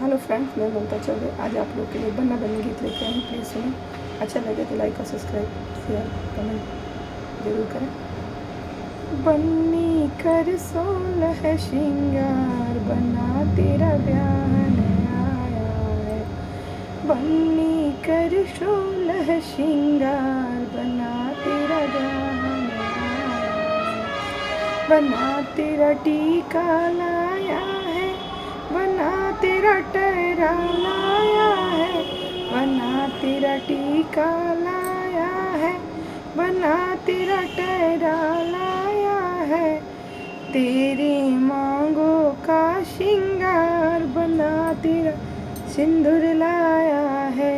Hello friends, मैं ममता चौबे। आज आप लोग के लिए बन्ना बन्नी गीत लेके आई। प्लीज़ सुनो। अच्छा लगे तो लाइक और सब्सक्राइब शेयर कमेंट जरूर करें। बन्नी कर 16 श्रृंगार, बन्ना तेरा ब्याहन आया है। बन्नी कर 16 श्रृंगार, बन्ना तेरा ब्याहन आया है। बन्ना तेरा टीका लाया है, बन्ना तेरा टहरा लाया है। बन्ना तेरा टीका लाया है, बन्ना तेरा टहरा लाया है। तेरी मांगों का श्रृंगार, बन्ना तेरा सिंदूर लाया है।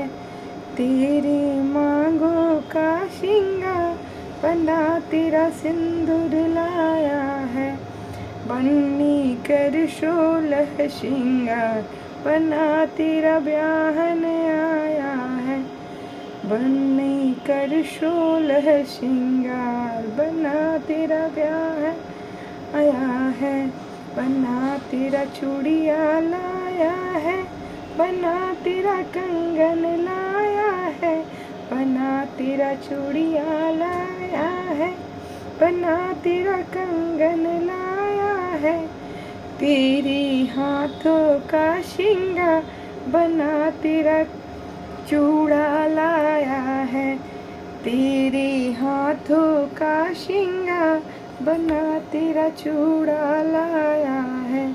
तेरी मांगों का श्रृंगार, बन्ना तेरा सिंदूर लाया है। बन्नी कर 16 श्रृंगार, बन्ना तेरा ब्याहन आया है। बन्नी कर 16 श्रृंगार, बन्ना तेरा ब्याहन आया है। बन्ना तेरा चूड़िया लाया है, बन्ना तेरा कंगन लाया है। बन्ना तेरा चूड़िया लाया है, बन्ना तेरा कंगन लाया है। तेरी हाथों का श्रृंगार, बन्ना तेरा चूड़ा लाया है। तेरे हाथों का श्रृंगार, बन्ना तेरा चूड़ा लाया है।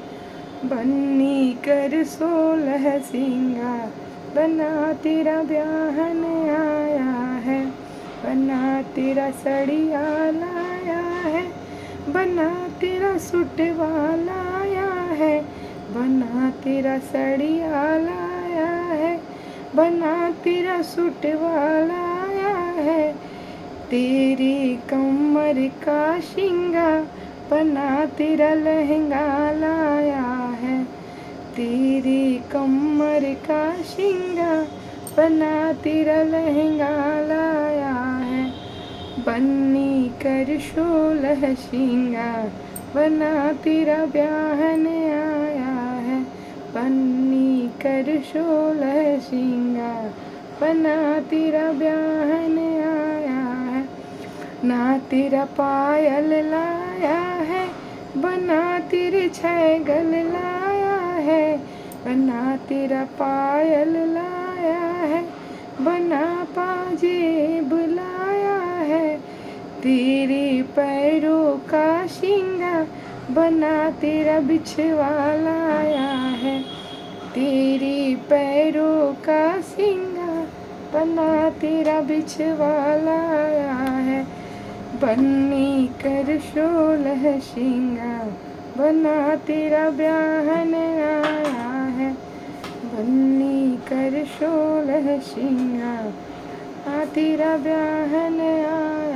बन्नी कर 16 श्रृंगार, बन्ना तेरा ब्याहन आया है। बन्ना तेरा सड़िया लाया है, बन्ना तेरा सूटवा लाया है। बन्ना तेरा सड़िया लाया है, बन्ना तेरा सूटवा लाया है। तेरी कमर का श्रृंगार, बन्ना तेरा लहंगा लाया है। तेरी कमर का श्रृंगार, बन्ना तेरा लहंगा लाया है। बन्नी कर 16 श्रृंगार, बन्ना तेरा ब्याहन आया है। बन्नी कर 16 श्रृंगार, बन्ना तेरा ब्याहन आया है। ना तेरा पायल लाया है, बन्ना तेरे छैगल लाया है। बन्ना तेरा पायल लाया है, बन्ना पाजेब लाया है। तेरे पैरों का श्रृंगार, बन्ना तेरा बिछवा लाया है। तेरे पैरों का श्रृंगार, बन्ना तेरा बिछवा लाया है। बन्नी कर 16 श्रृंगार, बन्ना तेरा ब्याहन आया है। बन्नी कर 16 श्रृंगार, तेरा ब्याहन आया